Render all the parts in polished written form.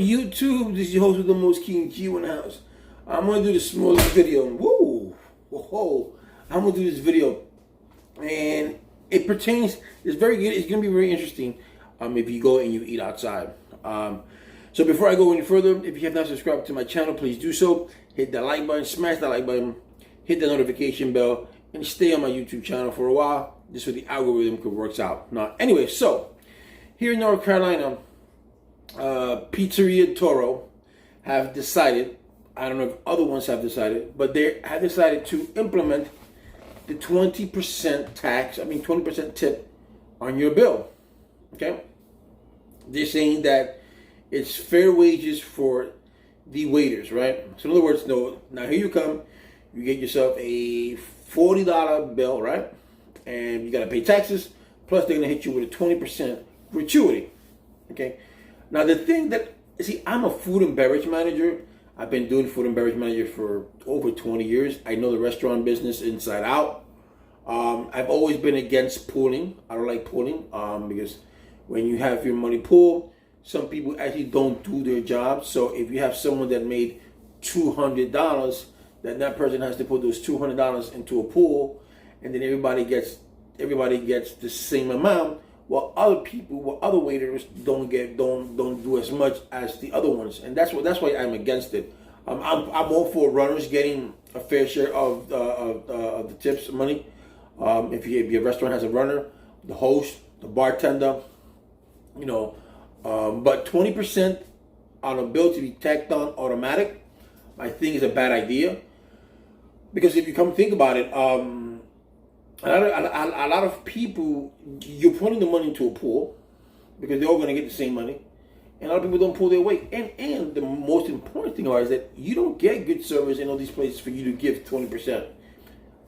YouTube? This is your host with the most King G in the house. I'm gonna do the smallest video. Woo! Whoa! I'm gonna do this video, and it pertains. It's very good. It's gonna be very interesting. If you go and you eat outside. So before I go any further, if you have not subscribed to my channel, please do so. Hit that like button, smash that like button, hit the notification bell, and stay on my YouTube channel for a while, just so the algorithm could work out. Now, anyway, so here in North Carolina, Pizzeria Toro have decided, I don't know if other ones have decided, but they have decided to implement the 20% tax, 20% tip on your bill. Okay? They're saying that it's fair wages for the waiters, right? So in other words, no, now here you come, you get yourself a $40 bill, right? And you got to pay taxes, plus they're going to hit you with a 20% gratuity. Okay? Now the thing that, see, I'm a food and beverage manager. I've been doing food and beverage manager for over 20 years. I know the restaurant business inside out. I've always been against pooling. I don't like pooling because when you have your money pooled, some people actually don't do their job. So if you have someone that made $200, then that person has to put those $200 into a pool, and then everybody gets the same amount. While other waiters don't do as much as the other ones, and that's why I'm against it. I'm all for runners getting a fair share of the tips money. If your restaurant has a runner, the host, the bartender, but 20% on a bill to be tacked on automatic, I think is a bad idea, because if you come think about it. A lot of people, you're putting the money into a pool because they're all going to get the same money, and a lot of people don't pull their weight. And the most important thing is that you don't get good service in all these places for you to give 20%.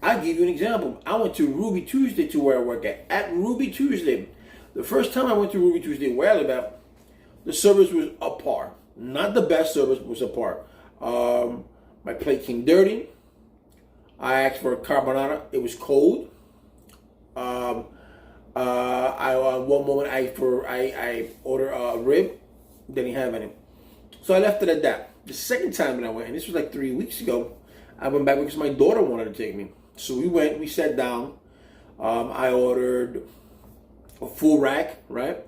I'll give you an example. I went to Ruby Tuesday to where I work at. At Ruby Tuesday, the first time I went to Ruby Tuesday where I live at, the service was apart. Not the best service, but was apart. My plate came dirty. I asked for a carbonara. It was cold. One moment I ordered a rib, didn't have any, so I left it at that. The second time that I went, and this was like 3 weeks ago, I went back because my daughter wanted to take me. So we sat down. I ordered a full rack, right?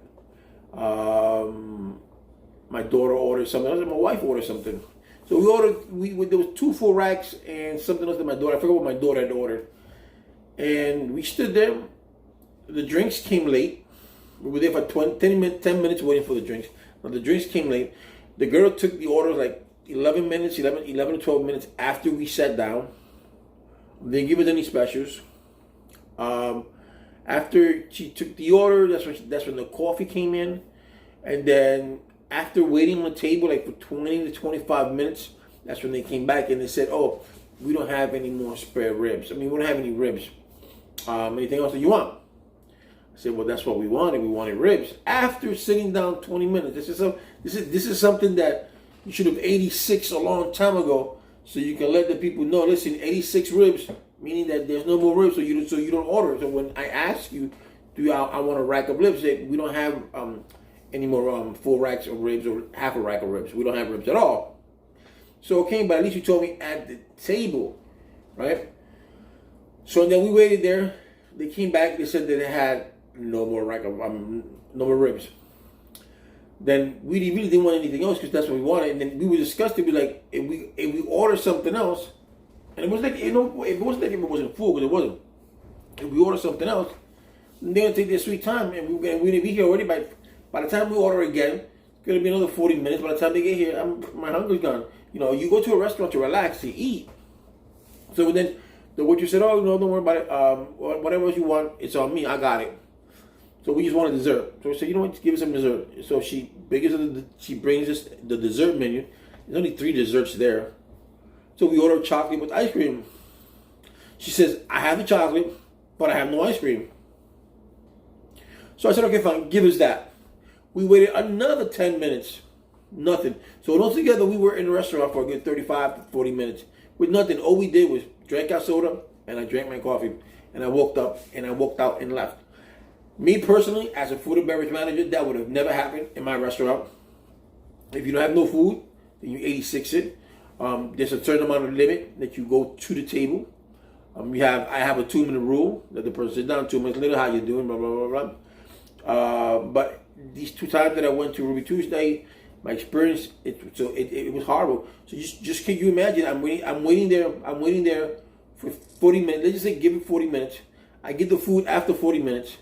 My daughter ordered something else, and my wife ordered something. So there was 2 full racks and something else that I forgot what my daughter had ordered. And we stood there. The drinks came late. We were there for 10 minutes waiting for the drinks. Now the drinks came late. The girl took the order like 11 to 12 minutes after we sat down. They didn't give us any specials. After she took the order, that's when the coffee came in. And then after waiting on the table like for 20 to 25 minutes, that's when they came back and they said, "Oh, we don't have any more spare ribs. We don't have any ribs. Anything else that you want?" I said, "Well, that's what we wanted. We wanted ribs." After sitting down 20 minutes, this is something that you should have 86 a long time ago, so you can let the people know. Listen, 86 ribs, meaning that there's no more ribs, so you don't order. So when I ask you, I want a rack of ribs? We don't have any more full racks of ribs or half a rack of ribs. We don't have ribs at all. So okay, but at least you told me at the table, right? So then we waited there. They came back. They said that they had no more ribs. Then we really didn't want anything else because that's what we wanted. And then we were disgusted. We were like, if we order something else, and it was like, it wasn't like if it wasn't full, because it wasn't. If we order something else, they're gonna take their sweet time, and we're gonna be here already by the time we order again. It's gonna be another 40 minutes. By the time they get here, my hunger's gone. You go to a restaurant to relax, to eat. So then the waitress said, "Oh, no, don't worry about it. Whatever else you want, it's on me. I got it." So we just want a dessert. So we said, "You know what? Give us some dessert." So she brings us the dessert menu. There's only 3 desserts there. So we ordered chocolate with ice cream. She says, "I have the chocolate, but I have no ice cream." So I said, "Okay, fine. Give us that." We waited another 10 minutes. Nothing. So altogether, we were in the restaurant for a good 35 to 40 minutes with nothing. All we did was drank our soda, and I drank my coffee, and I walked out and left. Me personally, as a food and beverage manager, that would have never happened in my restaurant. If you don't have no food, then you 86 it. There's a certain amount of limit that you go to the table. I have a 2-minute rule that the person sits down 2 minutes later. How you doing? Blah blah blah blah. But these 2 times that I went to Ruby Tuesday, my experience it was horrible. So just can you imagine? I'm waiting there for 40 minutes. Let's just say give it 40 minutes. I get the food after 40 minutes.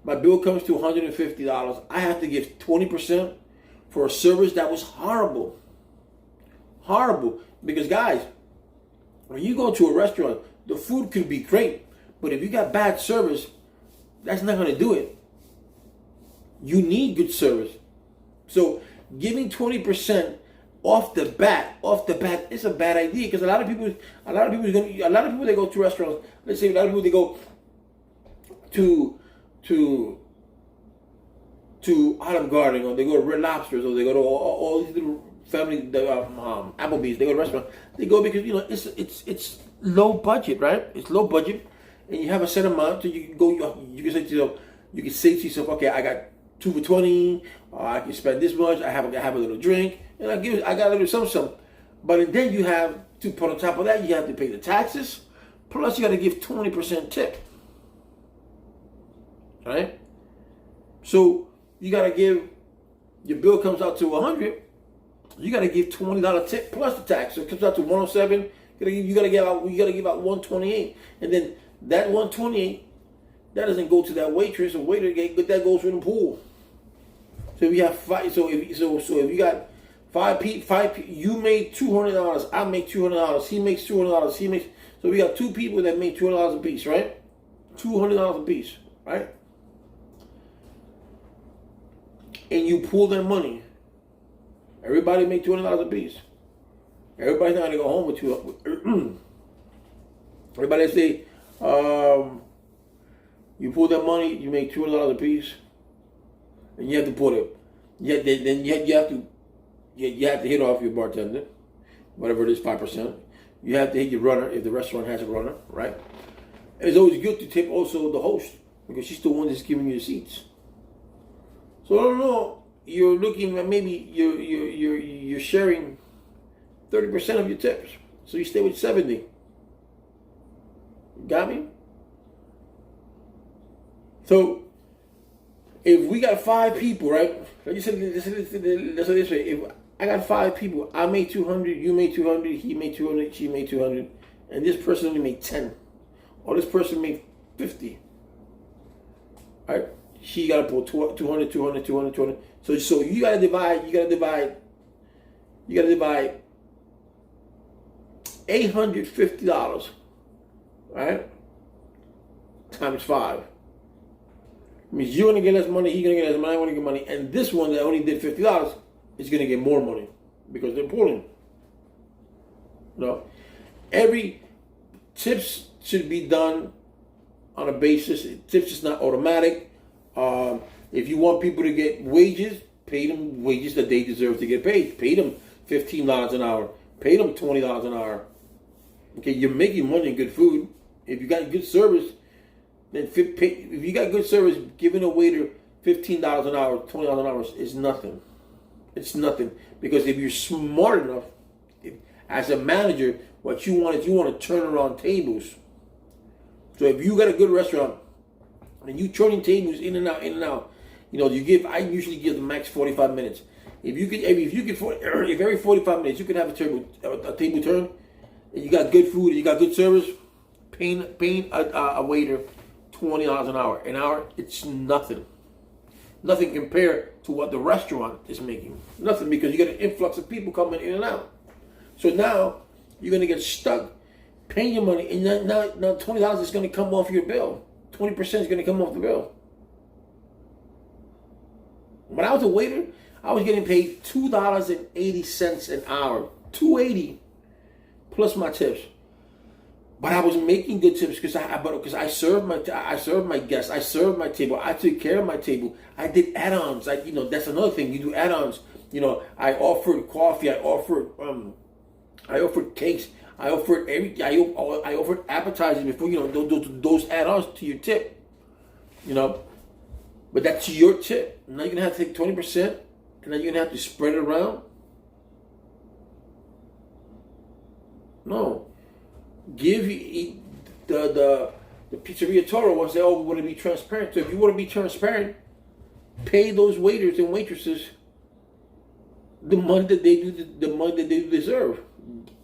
My bill comes to $150. I have to give 20% for a service that was horrible. Horrible. Because guys, when you go to a restaurant, the food could be great, but if you got bad service, that's not going to do it. You need good service. So giving 20% off the bat, it's a bad idea, because a lot of people that go to restaurants, let's say a lot of people they go to Olive Garden, or they go to Red Lobsters, or they go to all these little family Applebee's. They go to restaurants. They go because it's low budget, right? It's low budget, and you have a set amount, so you can go. You can say to yourself, okay, I got 2 for $20. I can spend this much. I have a little drink, and I got a little something. But then you have to put on top of that, you have to pay the taxes, plus you got to give 20% tip, right? So you got to give. Your bill comes out to $100. You got to give $20 tip plus the tax, so it comes out to $107. You got to give out $128, and then that $128 that doesn't go to that waitress or waiter, but that goes to the pool. So if you have five, so if you got five people, you made $200. I make $200. He makes $200. So we got 2 people that make $200 a piece, right? $200 a piece, right? And you pull their money. Everybody make $200 a piece. Everybody's not gonna go home with $200. Everybody say, you pull that money, you make $200 a piece, and you have to put it. You have to hit off your bartender, whatever it is, 5%. You have to hit your runner if the restaurant has a runner, right? And it's always good to tip also the host, because she's the one that's giving you the seats. So I don't know. You're looking at maybe you're sharing 30% of your tips, so you stay with 70. Got me? So if we got 5 people, right? Let's say this way: if I got 5 people, I made 200, you made 200, he made 200, she made 200, and this person only made 10, or this person made 50. Right? She got to pull 200, 200, 200, 200. So you got to divide $850, right? Times 5. Means you're gonna get less money, he's gonna get less money, I wanna get money, and this one that only did $50 is gonna get more money because they're pulling. No, every tips should be done on a basis. Tips is not automatic. If you want people to get wages, pay them wages that they deserve to get paid. Pay them $15 an hour. Pay them $20 an hour. Okay, you're making money and good food. If you got good service, then if you got good service, giving a waiter $15 an hour, $20 an hour is nothing. It's nothing, because if you're smart enough, as a manager, what you want to turn around tables. So if you got a good restaurant and you turning tables in and out, I usually give the max 45 minutes. If every 45 minutes you could have a table turn, and you got good food and you got good service, paying a waiter $20 an hour, it's nothing. Nothing compared to what the restaurant is making. Nothing, because you got an influx of people coming in and out. So now you're gonna get stuck paying your money, and now $20 is gonna come off your bill. 20% is gonna come off the bill. When I was a waiter, I was getting paid $2.80 an hour, $2.80 plus my tips. But I was making good tips because I served my guests, I served my table, I took care of my table. I did add-ons. That's another thing. You do add-ons. I offered coffee. I offered cakes. I offered I offered appetizers before. Those add-ons to your tip. But that's your tip. Now you're gonna have to take 20%, and then you're gonna have to spread it around. No. The Pizzeria Toro wants to say, oh, we want to be transparent. So if you want to be transparent, pay those waiters and waitresses the money that they deserve.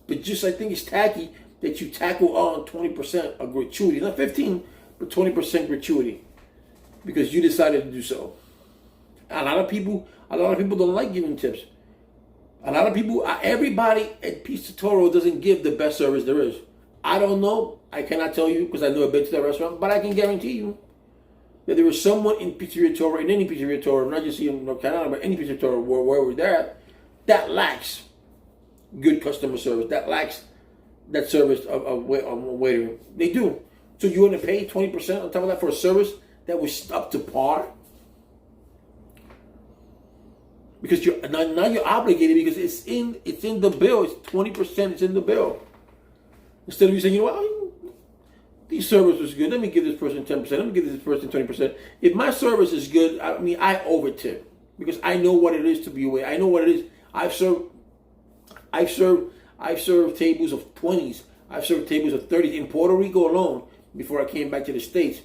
But just I think it's tacky that you tackle on 20% of gratuity, not 15, but 20% gratuity, because you decided to do so. A lot of people don't like giving tips. A lot of people, everybody at Pizzeria Toro doesn't give the best service there is. I don't know. I cannot tell you because I've never been to that restaurant, but I can guarantee you that there is someone in Pizzeria Toro, in any Pizzeria Toro, not just in North Carolina, but any Pizzeria Toro, wherever they're at, that lacks good customer service. That lacks that service of a waiter. They do. So you want to pay 20% on top of that for a service that was up to par? Because now you're obligated because it's in the bill. It's 20%. It's in the bill. Instead of you saying, you know what, these service was good. Let me give this person 10%. Let me give this person 20%. If my service is good, I over tip because I know what it is to be away. I know what it is. I've served tables of 20s. I've served tables of 30s in Puerto Rico alone before I came back to the States.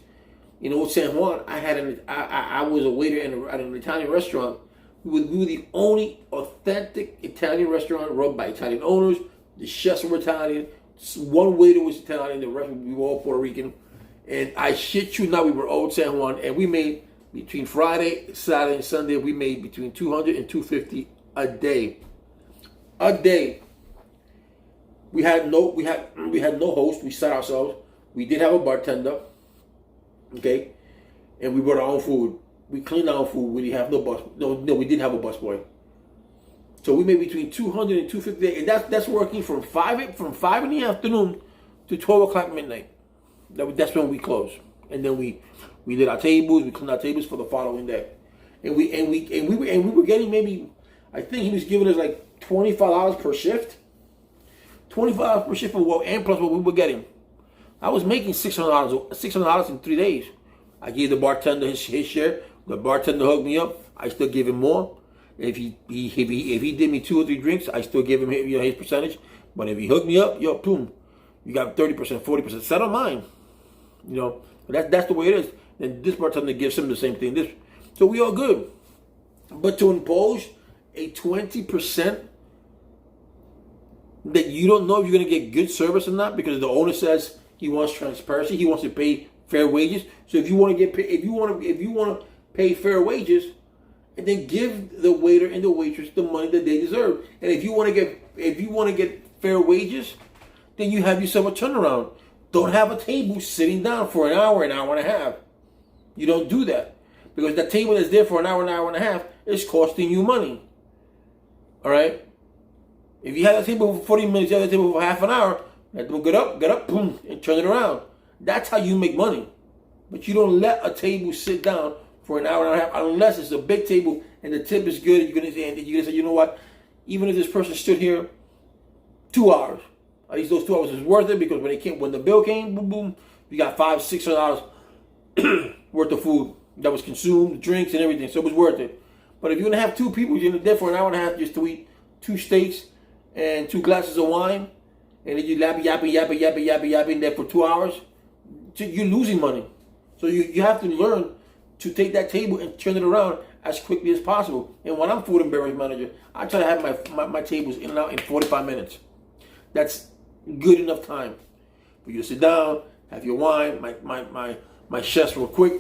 In Old San Juan, I was a waiter at an Italian restaurant. We were the only authentic Italian restaurant run by Italian owners. The chefs were Italian. One waiter was Italian. The rest we were all Puerto Rican. And I shit you not, we were Old San Juan, and we made between Friday, Saturday, and Sunday. We made between $200 and $250 a day. A day. We had no host. We sat ourselves. We did have a bartender. Okay, and we brought our own food. We cleaned our own food. We didn't have no bus. No, we did have a busboy. So we made between $200 and $250 a day, and that's working from 5 in the afternoon to 12 o'clock midnight. That's when we closed, and then we did our tables. We cleaned our tables for the following day, and we were getting maybe, I think he was giving us like $25 per shift. $25 per shift for what, and plus what we were getting. I was making $600 in 3 days. I gave the bartender his share. The bartender hooked me up. I still give him more. If he did me 2 or 3 drinks, I still give him his percentage. But if he hooked me up, boom, you got 30%, 40%. Set on mine. That's the way it is. And this bartender gives him the same thing. So we all good. But to impose a 20% that you don't know if you're going to get good service or not, because the owner says he wants transparency, he wants to pay fair wages. So if you want to pay fair wages, and then give the waiter and the waitress the money that they deserve. And if you want to get fair wages, then you have yourself a turnaround. Don't have a table sitting down for an hour and a half. You don't do that, because that table that's there for an hour and a half is costing you money. All right. If you have a table for 40 minutes, you have a table for half an hour, let them get up, boom, and turn it around. That's how you make money. But you don't let a table sit down for an hour and a half unless it's a big table and the tip is good. You're gonna say, you know what? Even if this person stood here 2 hours, at least those 2 hours is worth it, because when the bill came, boom, boom, you got $500-600 worth of food that was consumed, drinks and everything. So it was worth it. But if you're gonna have 2 people, you're there for an hour and a half just to eat 2 steaks and 2 glasses of wine, and then you yapping there for 2 hours, you're losing money. So you have to learn to take that table and turn it around as quickly as possible. And when I'm food and beverage manager, I try to have my tables in and out in 45 minutes. That's good enough time for you to sit down, have your wine. My chefs were quick.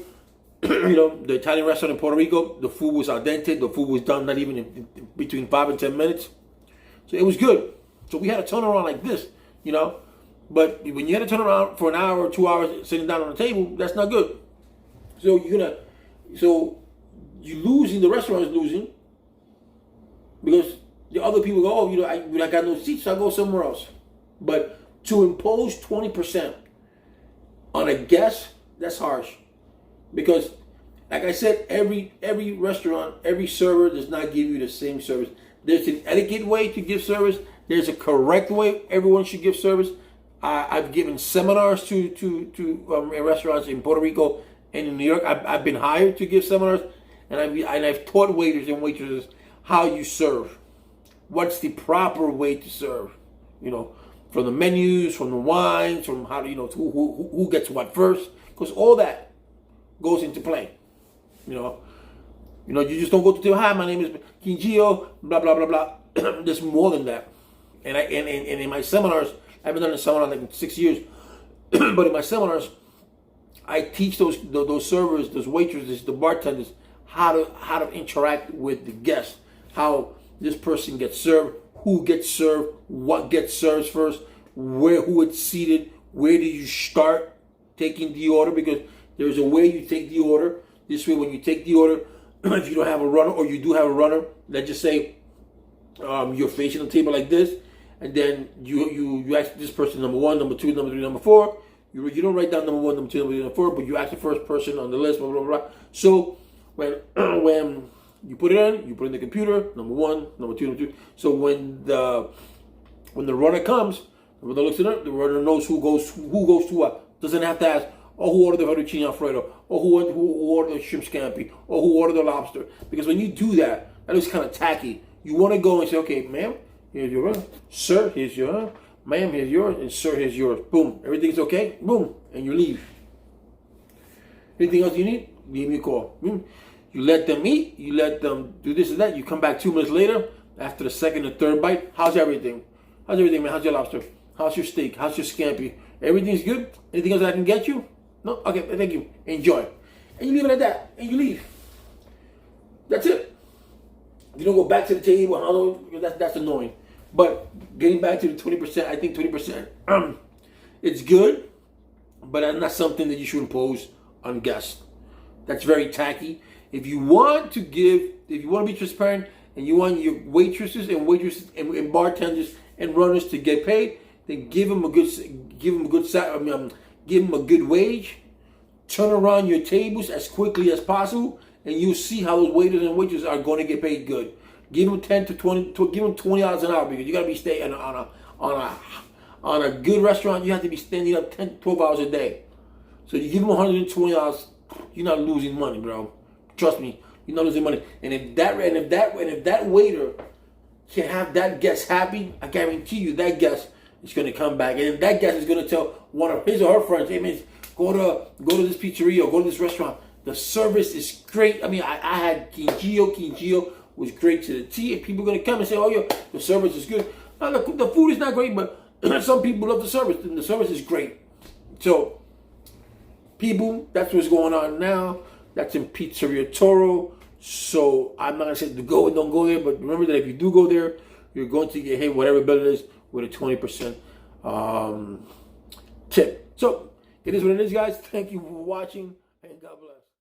The Italian restaurant in Puerto Rico, the food was al dente. The food was done not even in between 5 and 10 minutes. So it was good. So we had a turnaround like this, But when you had to turn around for an hour or 2 hours sitting down on the table, that's not good. So you're losing. The restaurant is losing because the other people go, I got no seats, so I go somewhere else. But to impose 20% on a guest, that's harsh. Because, like I said, every restaurant, every server does not give you the same service. There's an etiquette way to give service. There's a correct way everyone should give service. I've given seminars to restaurants in Puerto Rico and in New York. I've been hired to give seminars, and I've taught waiters and waitresses how you serve. What's the proper way to serve? From from the menus, from the wines, from how to, who gets what first, because all that goes into play. You just don't go to tell, hi, my name is Kinjio, blah blah blah blah. There's more than that. And in my seminars, I haven't done a seminar in like 6 years, but in my seminars, I teach those servers, those waitresses, the bartenders, how to interact with the guests, how this person gets served, who gets served, what gets served first, who it's seated, where do you start taking the order, because there's a way you take the order. This way, when you take the order, if you don't have a runner, or you do have a runner, let's just say you're facing the table like this, and then you ask this person number 1, number 2, number 3, number 4. You don't write down number 1, number 2, number 3, number 4, but you ask the first person on the list, blah blah blah. So when you put it in the computer, number 1, number 2, number 3. So when the runner comes, the runner looks it up, the runner knows who goes to what. Doesn't have to ask, who ordered the fettuccine alfredo, or who ordered the shrimp scampi, or who ordered the lobster. Because when you do that, that looks kind of tacky. You want to go and say, okay, ma'am, here's your runner. Sir, here's your runner. Ma'am, here's yours. And sir, here's yours. Boom. Everything's okay? Boom. And you leave. Anything else you need? Give me a call. You let them eat. You let them do this and that. You come back 2 minutes later, after the second or third bite. How's everything? How's everything, man? How's your lobster? How's your steak? How's your scampi? Everything's good? Anything else I can get you? No? Okay, thank you. Enjoy. And you leave it at that. And you leave. That's it. You don't go back to the table. That's annoying. But getting back to the 20%, I think 20%, it's good, but that's not something that you should impose on guests. That's very tacky. If you want to be transparent, and you want your waitresses and bartenders and runners to get paid, then give them a good wage. Turn around your tables as quickly as possible, and you'll see how those waiters and waitresses are going to get paid good. Give them 10 to 20. Give them $20 an hour, because you got to be staying on a good restaurant. You have to be standing up 10 to 12 hours a day. So you give them $120. You're not losing money, bro. Trust me, you're not losing money. And if that waiter can have that guest happy, I guarantee you that guest is going to come back, and that guest is going to tell one of his or her friends, "Hey man, go to this pizzeria or go to this restaurant. The service is great." I mean, I had Kinjio was great to the T, and people are going to come and say, "Oh, yeah, the service is good." Now, the food is not great, but some people love the service, and the service is great. So, people, that's what's going on now. That's in Pizzeria Toro. So, I'm not going to say to go and don't go there, but remember that if you do go there, you're going to get hit whatever bill it is with a 20% tip. So, it is what it is, guys. Thank you for watching, and God bless.